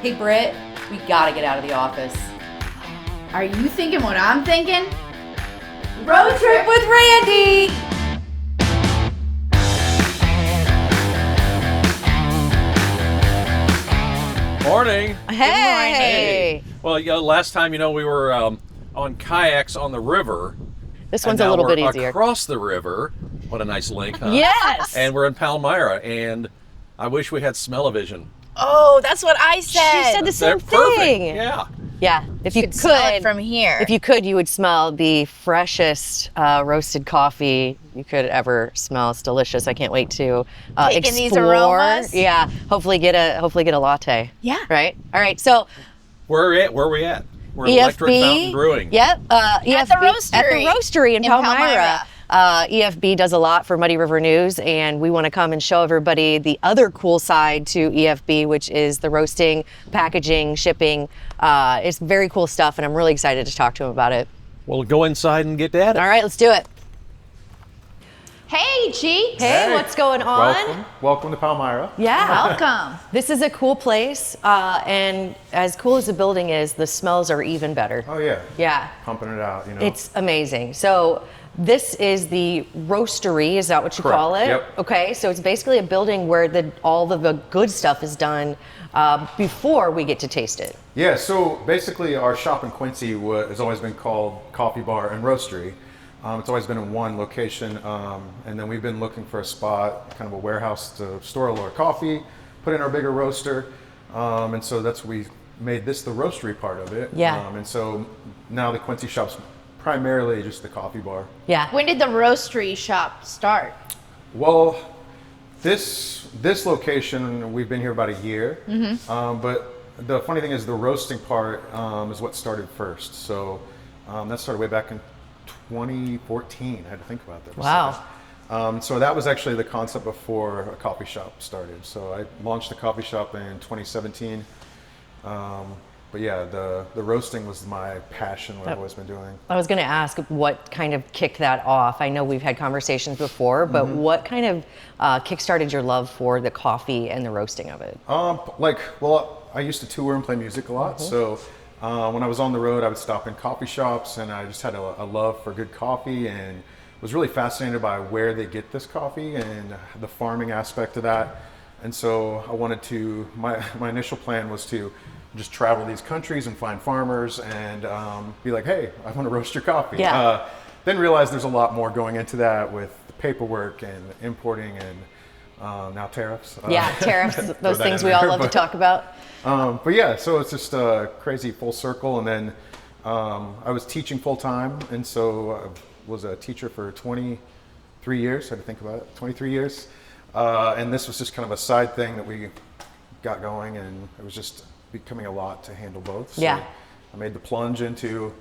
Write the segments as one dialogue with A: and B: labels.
A: Hey, Britt, we gotta get out of the office.
B: Are you thinking what I'm thinking?
A: Road trip with Randy!
C: Morning.
D: Hey.
C: Well, last time, we were on kayaks on the river.
D: This one's a little bit easier.
C: Across the river. What a nice link, huh?
D: Yes.
C: And we're in Palmyra, and I wish we had smell-o-vision.
B: Oh, that's what I said.
D: She said the same
C: Perfect.
D: thing.
C: Yeah.
D: Yeah. If you
B: smell it
D: could,
B: from here.
D: If you could, you would smell the freshest roasted coffee you could ever smell. It's delicious. I can't wait to
B: Taking
D: explore.
B: these aromas.
D: Yeah. Hopefully get a latte.
B: Yeah.
D: Right. All right. So
C: Where are we at? We're at
D: EFB.
C: Electric Fountain Brewing.
D: Yep. EFB,
B: At the Roastery.
D: At the Roastery in Palmyra.
B: Palmyra.
D: EFB does a lot for Muddy River News, and we want to come and show everybody the other cool side to EFB, which is the roasting, packaging, shipping. It's very cool stuff, and I'm really excited to talk to him about it.
C: We'll go inside and get at it.
D: All right, let's do it.
B: Hey, Cheeks.
D: Hey, what's going on?
E: Welcome to Palmyra.
D: Yeah.
B: Welcome.
D: This is a cool place, and as cool as the building is, the smells are even better.
E: Oh yeah.
D: Yeah.
E: Pumping it out,
D: It's amazing. So this is the Roastery, is that what you
E: Correct.
D: call it?
E: Yep.
D: Okay, so it's basically a building where all of the good stuff is done before we get to taste it.
E: Yeah, so basically our shop in Quincy has always been called Coffee Bar and Roastery. It's always been in one location, and then we've been looking for a spot, kind of a warehouse to store all our coffee, put in our bigger roaster, and so we made this the roastery part of it.
D: Yeah.
E: And so now the Quincy shop's primarily just the coffee bar.
D: Yeah.
B: When did the Roastery shop start?
E: Well, this location, we've been here about a year, but the funny thing is the roasting part is what started first. So that started way back in 2014. I had to think about that for a second. So that was actually the concept before a coffee shop started. So I launched the coffee shop in 2017. But yeah, the roasting was my passion, what I've always been doing.
D: I was going to ask what kind of kicked that off. I know we've had conversations before, but what kind of kick-started your love for the coffee and the roasting of it?
E: I used to tour and play music a lot. So when I was on the road, I would stop in coffee shops, and I just had a love for good coffee and was really fascinated by where they get this coffee and the farming aspect of that. And so I wanted to, my initial plan was to just travel these countries and find farmers and be like, hey, I want to roast your coffee.
D: Yeah.
E: Then realized there's a lot more going into that with the paperwork and importing and now tariffs.
D: Yeah, tariffs, those things we all love to talk about.
E: But yeah, so it's just a crazy full circle. And then I was teaching full time. And so I was a teacher for 23 years. I had to think about it, 23 years. And this was just kind of a side thing that we got going, and it was just becoming a lot to handle both. So
D: Yeah.
E: I made the plunge into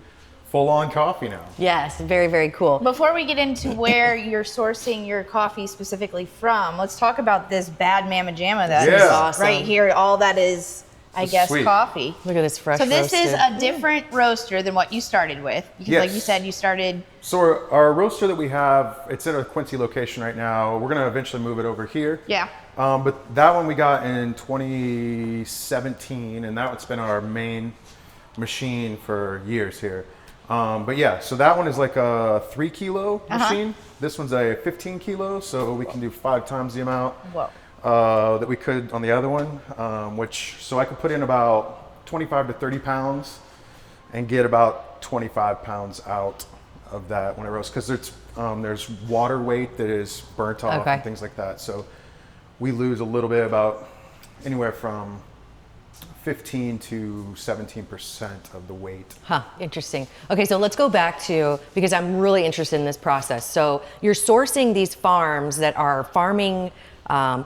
E: full-on coffee now.
D: Yes, very, very cool.
B: Before we get into where you're sourcing your coffee specifically from, let's talk about this bad mamma jamma that is
D: awesome.
B: right here. All that is, I guess,
E: sweet.
B: coffee.
D: Look at this fresh
B: So this is
D: roasted.
B: a different roaster than what you started with. Because
E: Yes.
B: like you said, you started...
E: So our roaster that we have, it's in a Quincy location right now. We're going to eventually move it over here.
B: Yeah.
E: But that one we got in 2017, and that one's been our main machine for years here. But yeah, so that one is like a 3 kilo machine. This one's a 15 kilo, so we can do 5 times the amount that we could on the other one. So I could put in about 25 to 30 pounds and get about 25 pounds out of that when it roasts, because there's water weight that is burnt off and things like that. So we lose a little bit, about anywhere from 15 to 17% of the weight.
D: Huh, interesting. Okay, so let's go back to, because I'm really interested in this process. So you're sourcing these farms that are farming the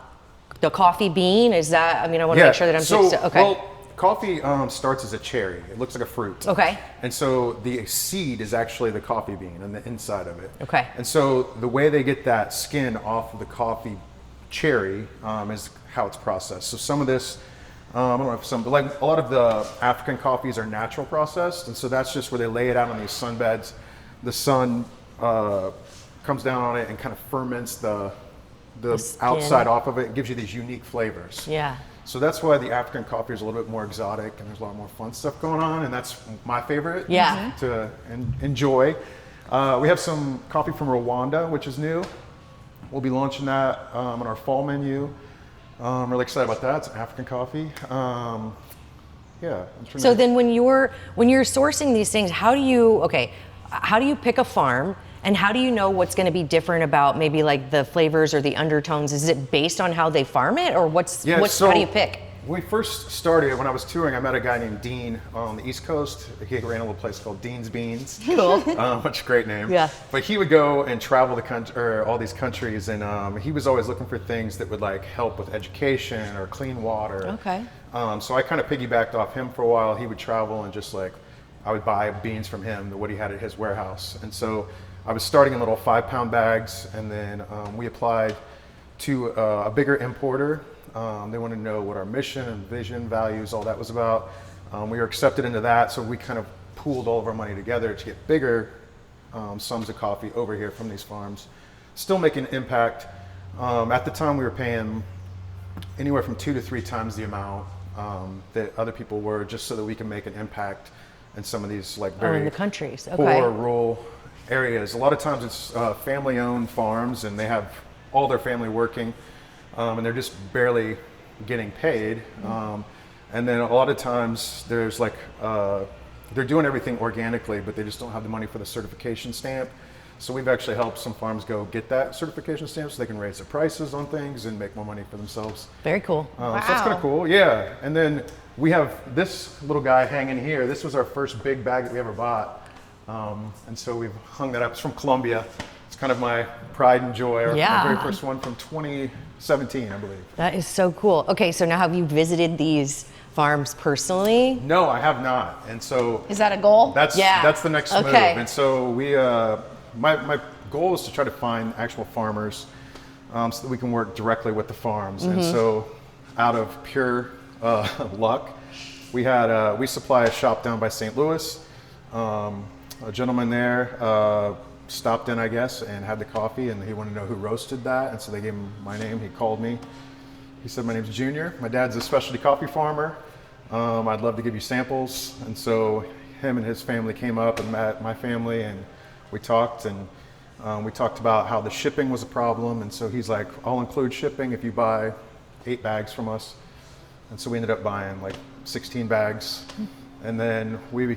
D: coffee bean, is that, I want to make sure that I'm okay.
E: Well, coffee starts as a cherry. It looks like a fruit.
D: Okay.
E: And so the seed is actually the coffee bean and the inside of it.
D: Okay.
E: And so the way they get that skin off of the coffee cherry is how it's processed. So some of this, I don't know if some, but like a lot of the African coffees are natural processed. And so that's just where they lay it out on these sun beds. The sun comes down on it and kind of ferments the the
D: skin.
E: outside off of it gives you these unique flavors.
D: Yeah.
E: So that's why the African coffee is a little bit more exotic and there's a lot more fun stuff going on, and that's my favorite to enjoy. We have some coffee from Rwanda, which is new. We'll be launching that on our fall menu. I'm really excited about that. It's African coffee.
D: So then when you're sourcing these things, how do you pick a farm? And how do you know what's going to be different about maybe like the flavors or the undertones? Is it based on how they farm it, or how do you pick?
E: When we first started, when I was touring, I met a guy named Dean on the East Coast. He ran a little place called Dean's Beans.
D: Cool.
E: Which is a great name.
D: Yeah.
E: But he would go and travel all these countries, and he was always looking for things that would like help with education or clean water.
D: Okay.
E: So I kind of piggybacked off him for a while. He would travel and just like, I would buy beans from him, what he had at his warehouse. And so I was starting in little 5-pound bags, and then we applied to a bigger importer. They wanted to know what our mission and vision, values, all that was about. We were accepted into that, so we kind of pooled all of our money together to get bigger sums of coffee over here from these farms. Still making an impact. At the time, we were paying anywhere from 2 to 3 times the amount that other people were, just so that we can make an impact in some of these like very
D: in the countries. Okay.
E: poor rural areas. A lot of times it's family-owned farms, and they have all their family working, and they're just barely getting paid. And then a lot of times there's like they're doing everything organically, but they just don't have the money for the certification stamp. So we've actually helped some farms go get that certification stamp so they can raise their prices on things and make more money for themselves.
D: Very cool.
E: So that's kind of cool, yeah. And then we have this little guy hanging here. This was our first big bag that we ever bought. And so we've hung that up. It's from Colombia. It's kind of my pride and joy. My very first one from 2017, I believe.
D: That is so cool. Okay, so now have you visited these farms personally?
E: No, I have not. And so
B: Is that a goal?
E: that's the next move. And so we, my goal is to try to find actual farmers so that we can work directly with the farms. And so out of pure luck, we supply a shop down by St. Louis. A gentleman there stopped in, I guess, and had the coffee, and he wanted to know who roasted that, and so they gave him my name. He called me. He said, "My name's Junior. My dad's a specialty coffee farmer. I'd love to give you samples." And so him and his family came up and met my family, and we talked, and we talked about how the shipping was a problem. And so he's like, "I'll include shipping if you buy 8 bags from us." And so we ended up buying like 16 bags, and then we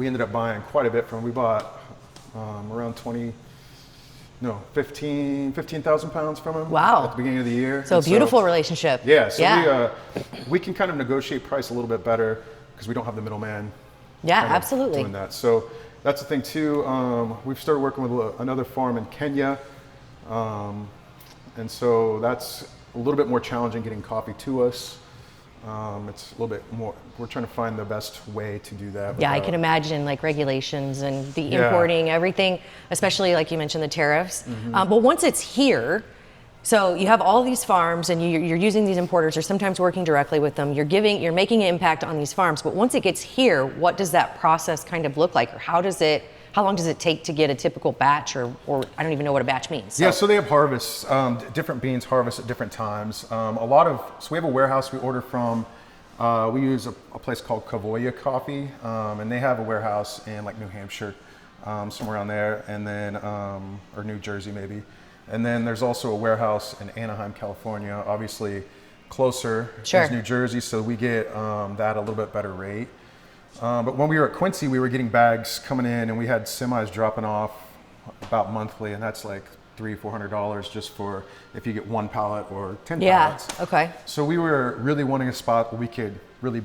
E: ended up buying quite a bit from. We bought around 15,000 pounds from him.
D: Wow.
E: At the beginning of the year.
D: So a beautiful relationship.
E: Yeah. So we can kind of negotiate price a little bit better because we don't have the middleman.
D: Yeah, absolutely.
E: Doing that. So that's the thing too. We've started working with another farm in Kenya, and so that's a little bit more challenging getting coffee to us. It's a little bit more, we're trying to find the best way to do that.
D: Yeah, I can imagine like regulations and the importing, everything, especially like you mentioned the tariffs. But once it's here, so you have all these farms and you're using these importers or sometimes working directly with them, you're making an impact on these farms. But once it gets here, what does that process kind of look like? Or how long does it take to get a typical batch, or I don't even know what a batch means.
E: So. Yeah, so they have harvests, different beans harvest at different times. So we have a warehouse we order from. We use a place called Kavoya Coffee, and they have a warehouse in like New Hampshire, somewhere around there, and then, or New Jersey maybe. And then there's also a warehouse in Anaheim, California, obviously closer is New Jersey, so we get that a little bit better rate. But when we were at Quincy, we were getting bags coming in, and we had semis dropping off about monthly, and that's like $300-400 just for if you get 1 pallet or 10 pallets.
D: Yeah, okay.
E: So we were really wanting a spot where we could really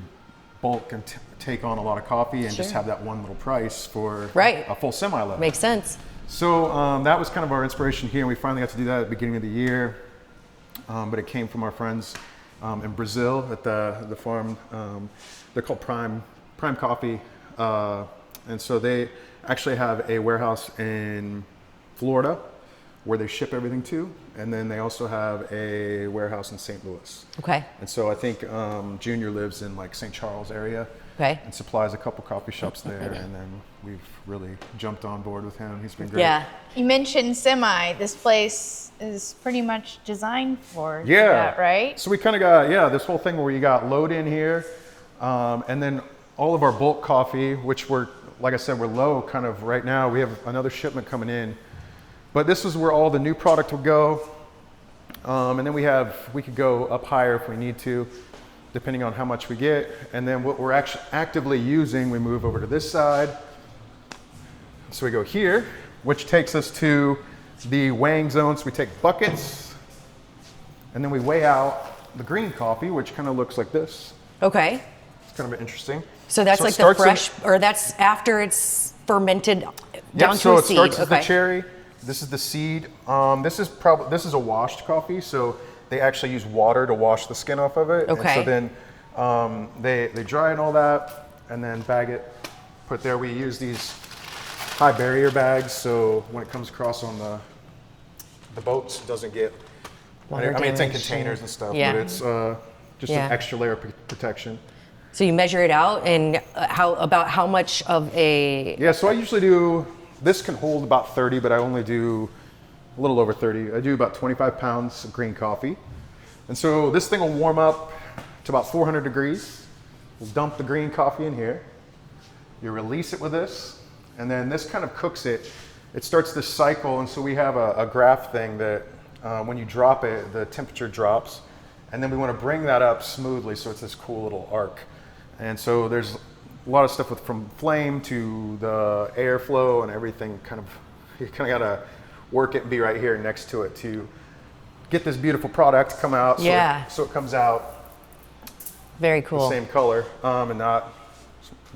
E: bulk and take on a lot of coffee and just have that one little price for a full semi load.
D: Makes sense.
E: So that was kind of our inspiration here, and we finally got to do that at the beginning of the year. But it came from our friends in Brazil at the farm. They're called Prime Coffee, and so they actually have a warehouse in Florida where they ship everything to, and then they also have a warehouse in St. Louis.
D: Okay.
E: And so I think Junior lives in like St. Charles area,
D: Okay.
E: and supplies a couple coffee shops there. And then we've really jumped on board with him. He's been great.
D: Yeah.
B: You mentioned semi. This place is pretty much designed for
E: Yeah.
B: that, right?
E: So we kind of got, this whole thing where you got load in here, and then all of our bulk coffee, which we're, like I said, we're low kind of right now. We have another shipment coming in. But this is where all the new product will go. And then we could go up higher if we need to, depending on how much we get. And then what we're actually actively using, we move over to this side. So we go here, which takes us to the weighing zone. So we take buckets, and then we weigh out the green coffee, which kind of looks like this.
D: Okay.
E: It's kind of interesting.
D: So that's
E: it
D: like the
E: starts
D: fresh, or that's after it's fermented down to
E: so
D: a
E: it
D: seed.
E: starts as the
D: Okay.
E: cherry. This is the seed. This is a washed coffee, so they actually use water to wash the skin off of it.
D: Okay.
E: And so then they dry and all that, and then bag it, put there. We use these high barrier bags, so when it comes across on the boats, it doesn't get.
D: Water
E: I mean, it's in
D: damage.
E: containers and stuff,
D: Yeah.
E: but it's just
D: Yeah.
E: an extra layer of protection.
D: So you measure it out, and how much of a
E: Yeah, so I usually do, this can hold about 30, but I only do a little over 30. I do about 25 pounds of green coffee. And so this thing will warm up to about 400 degrees. We'll dump the green coffee in here. You release it with this, and then this kind of cooks it. It starts this cycle, and so we have a graph thing that when you drop it, the temperature drops. And then we want to bring that up smoothly, so it's this cool little arc. And so there's a lot of stuff from flame to the airflow and everything. You kind of got to work it and be right here next to it to get this beautiful product to come out.
D: Yeah.
E: So it comes out
D: very
E: the
D: cool
E: same color and not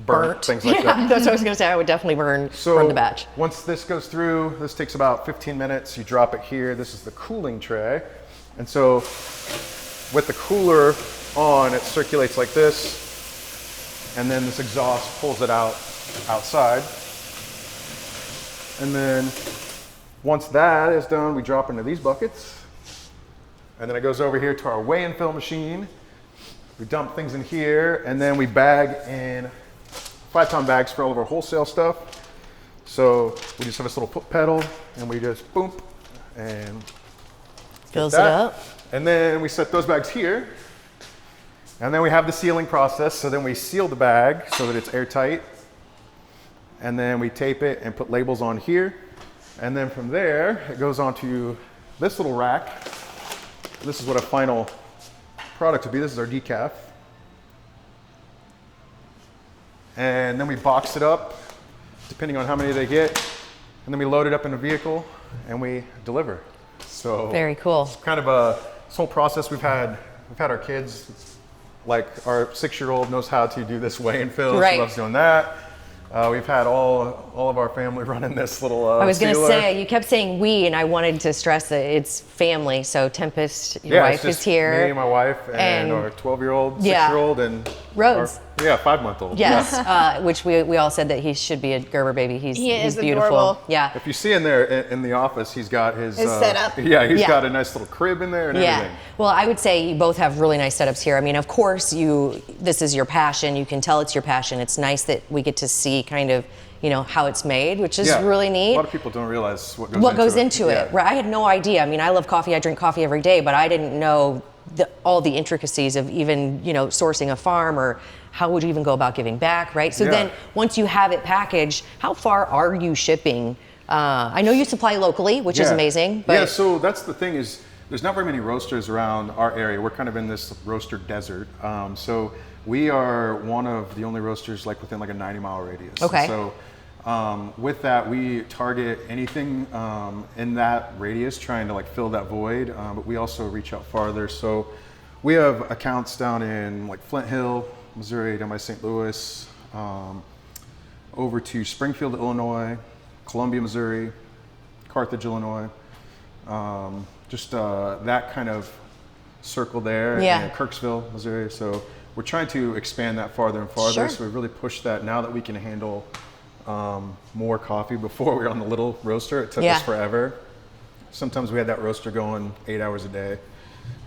E: burnt, things like that.
D: That's what I was gonna say. I would definitely burn the batch.
E: Once this goes through, this takes about 15 minutes. You drop it here. This is the cooling tray. And so with the cooler on, it circulates like this. And then this exhaust pulls it out outside. And then once that is done, we drop into these buckets. And then it goes over here to our weigh and fill machine. We dump things in here, and then we bag in 5-ton bags for all of our wholesale stuff. So we just have this little pedal, and we just boom, and
D: Fills it
E: that.
D: up.
E: And then we set those bags here. And then we have the sealing process. So then we seal the bag so that it's airtight. And then we tape it and put labels on here. And then from there, it goes onto this little rack. This is what a final product would be. This is our decaf. And then we box it up, depending on how many they get. And then we load it up in a vehicle and we deliver. So
D: Very cool.
E: it's kind of this whole process. We've had our kids, like our 6-year-old knows how to do this weigh and fill.
D: Right.
E: She loves doing that. We've had all of our family running this little
D: I was gonna
E: sealer.
D: say, you kept saying we, and I wanted to stress that it's family. So Tempest, your
E: Yeah,
D: wife
E: it's just
D: is here.
E: me, my wife, and
D: and-
E: our 12-year-old,
D: Yeah.
E: 6-year-old, and
D: Rhodes.
E: our 5-month-old.
D: Yes, which we all said that he should be a Gerber baby. He's
B: is
D: beautiful.
B: adorable.
D: Yeah.
E: If you see in there in the office, he's got his
B: setup.
E: Yeah, he's
D: Yeah.
E: got a nice little crib in there and everything.
D: Well, I would say you both have really nice setups here. I mean, of course, this is your passion. You can tell it's your passion. It's nice that we get to see kind of, how it's made, which is
E: Yeah.
D: really neat.
E: A lot of people don't realize what
D: Goes into it.
E: Yeah.
D: Right. I had no idea. I mean, I love coffee. I drink coffee every day, but I didn't know all the intricacies of even, sourcing a farm, or how would you even go about giving back, right? So
E: Yeah.
D: then once you have it packaged, how far are you shipping? I know you supply locally, which is
E: Yeah.
D: amazing. But
E: yeah, so that's the thing is there's not very many roasters around our area. We're kind of in this roaster desert. So we are one of the only roasters within a 90-mile radius.
D: Okay.
E: So with that, we target anything in that radius, trying to fill that void. But we also reach out farther. So we have accounts down in Flint Hill, Missouri, down by St. Louis, over to Springfield, Illinois, Columbia, Missouri, Carthage, Illinois. Just that kind of circle there.
D: Yeah.
E: And Kirksville, Missouri. So we're trying to expand that farther and farther.
D: Sure.
E: So we really pushed that now that we can handle more coffee. Before we were on the little roaster, it took
D: Yeah.
E: us forever. Sometimes we had that roaster going 8 hours a day,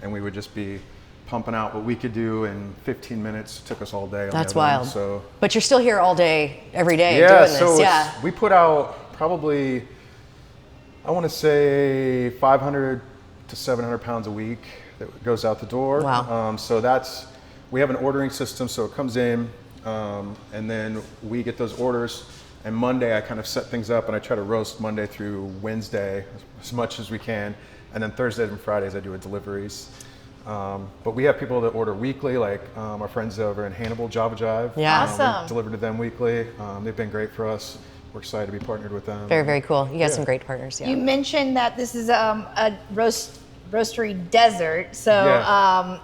E: and we would just be pumping out what we could do in 15 minutes. It took us all day. On
D: That's
E: the other end,
D: wild.
E: so.
D: But you're still here all day, every day
E: Yeah,
D: doing this.
E: so
D: Yeah.
E: we put out probably, I want to say 500 to 700 pounds a week that goes out the door.
D: Wow.
E: So we have an ordering system, so it comes in, and then we get those orders. And Monday, I kind of set things up, and I try to roast Monday through Wednesday as much as we can. And then Thursdays and Fridays, I do deliveries. But we have people that order weekly, like our friends over in Hannibal, Java Jive.
D: Yeah.
B: Awesome.
E: We deliver to them weekly. They've been great for us. We're excited to be partnered with them.
D: Very, very cool. You got some great partners. Yeah.
B: You mentioned that this is a roastery desert. So
E: Yeah.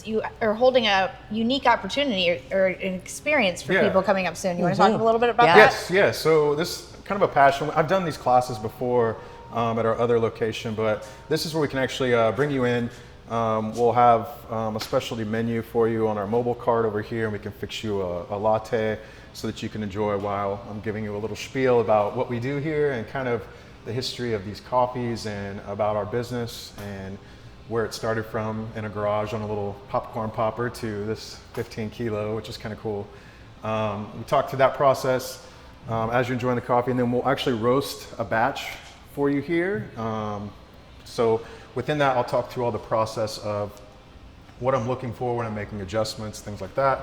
B: you are holding a unique opportunity or an experience for
E: Yeah.
B: people coming up soon. You want to talk a little bit about
D: Yeah.
B: that?
E: Yes, yeah. So this is kind of a passion. I've done these classes before at our other location, but this is where we can actually bring you in. We'll have a specialty menu for you on our mobile cart over here, and we can fix you a latte so that you can enjoy while I'm giving you a little spiel about what we do here and kind of the history of these coffees and about our business and where it started from in a garage on a little popcorn popper to this 15 kilo, which is kind of cool. We talk through that process as you're enjoying the coffee, and then we'll actually roast a batch for you here. So within that, I'll talk through all the process of what I'm looking for when I'm making adjustments, things like that.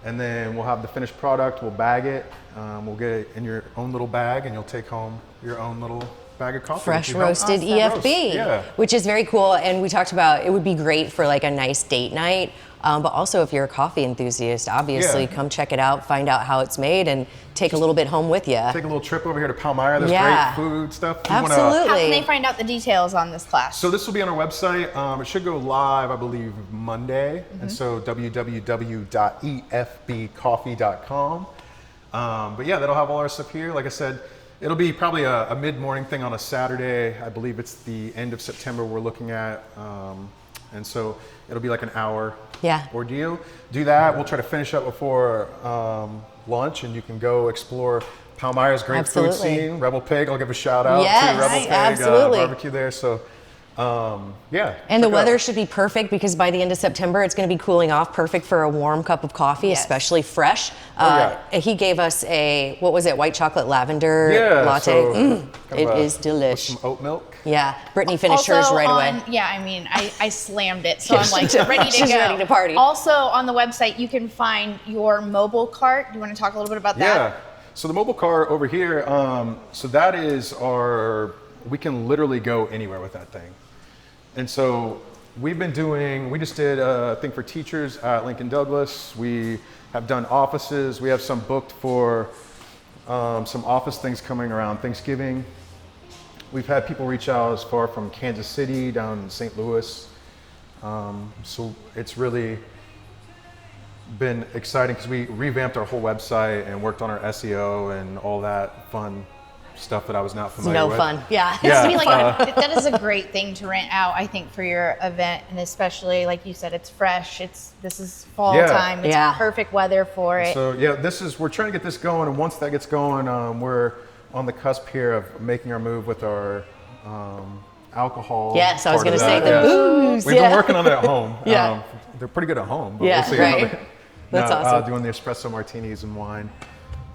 E: And then we'll have the finished product, we'll bag it, we'll get it in your own little bag, and you'll take home your own little bag of coffee.
D: Fresh
E: that you help
D: roasted
E: roast.
D: EFB,
E: Yeah.
D: which is very cool. And we talked about it would be great for like a nice date night. But also if you're a coffee enthusiast, obviously
E: Yeah.
D: come check it out, find out how it's made, and take a little bit home with you.
E: Take a little trip over here to Palmyra. There's
D: Yeah.
E: great food stuff. If you wanna-
D: Absolutely.
B: How can they find out the details on this class?
E: So this will be on our website. It should go live, I believe, Monday. And so www.efbcoffee.com. But yeah, that'll have all our stuff here. Like I said, it'll be probably a mid-morning thing on a Saturday. I believe it's the end of September we're looking at. And so it'll be like an hour ordeal. Do that. We'll try to finish up before lunch, and you can go explore Palmyra's great
D: Absolutely.
E: food scene. Rebel Pig, I'll give a shout out
D: Yes,
E: to Rebel Pig
D: absolutely.
E: barbecue there. So yeah.
D: And the
E: check it
D: weather
E: out.
D: should be perfect because by the end of September, it's going to be cooling off, perfect for a warm cup of coffee,
B: Yes.
D: especially fresh.
E: yeah.
D: He gave us a, what was it, white chocolate lavender latte.
E: So kind
D: It
E: of
D: is
E: with
D: delish.
E: some oat milk.
D: Yeah, Brittany finished hers right away.
B: Yeah, I mean, I slammed it, so
D: Yeah,
B: I'm like
D: she did.
B: ready to
D: She's
B: go.
D: ready to party.
B: Also on the website, you can find your mobile cart. Do you want to talk a little bit about that?
E: Yeah. So the mobile cart over here, so that is we can literally go anywhere with that thing. And so we just did a thing for teachers at Lincoln Douglas. We have done offices. We have some booked for some office things coming around Thanksgiving. We've had people reach out as far from Kansas City down in St. Louis. So it's really been exciting because we revamped our whole website and worked on our SEO and all that fun stuff that I was not familiar
D: No
E: with.
D: fun. Yeah.
E: Yeah.
B: I mean, like, that is a great thing to rent out, I think, for your event, and especially, like you said, it's fresh. This is fall
E: Yeah.
B: time. It's
D: Yeah.
B: perfect weather for it.
E: So yeah, we're trying to get this going, and once that gets going, we're on the cusp here of making our move with our alcohol.
D: Yes, I was
E: part of
D: going to say
E: that.
D: the
E: Yeah.
D: booze.
E: We've been working on it at home.
D: Yeah.
E: They're pretty good at home. But
D: Yeah,
E: we'll see how
D: right. That's awesome.
E: Doing the espresso martinis and wine.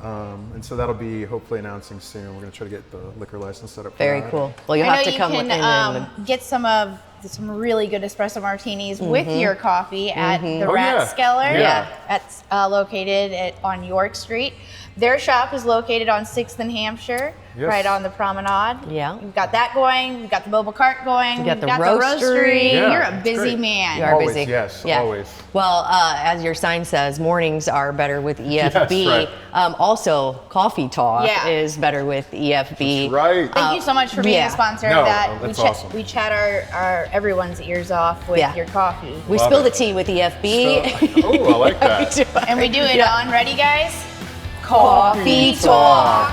E: And so that'll be hopefully announcing soon. We're going to try to get the liquor license set up for
D: Very
E: that.
D: cool. Well, you'll
B: I
D: have
B: know
D: to come
B: you
D: in
B: can
D: and
B: get some really good espresso martinis with your coffee at the
E: Oh, yeah.
B: Ratskeller.
E: Yeah.
B: That's located on York Street. Their shop is located on 6th and Hampshire,
E: Yes.
B: right on the promenade.
D: Yeah.
B: We've got that going. We've got the mobile cart going.
D: You got
B: We've
D: the
B: got
D: roastery.
E: Yeah,
B: You're a
E: it's
B: busy
E: great.
B: man.
D: You are
E: Always,
D: busy.
E: yes,
D: Yeah.
E: always.
D: Well, as your sign says, mornings are better with EFB.
E: Yes, right.
D: Also, coffee talk
B: Yeah.
D: is better with EFB.
E: Right.
B: Thank you so much for being
D: yeah.
B: a sponsor
E: No,
B: of that.
E: that's
B: we
E: awesome.
B: We chat our everyone's ears off with
D: Yeah.
B: your coffee.
D: We
E: Love
D: spill
E: it.
D: the tea with EFB.
E: Oh, I like that.
B: And we do it on, ready guys?
D: Coffee talk.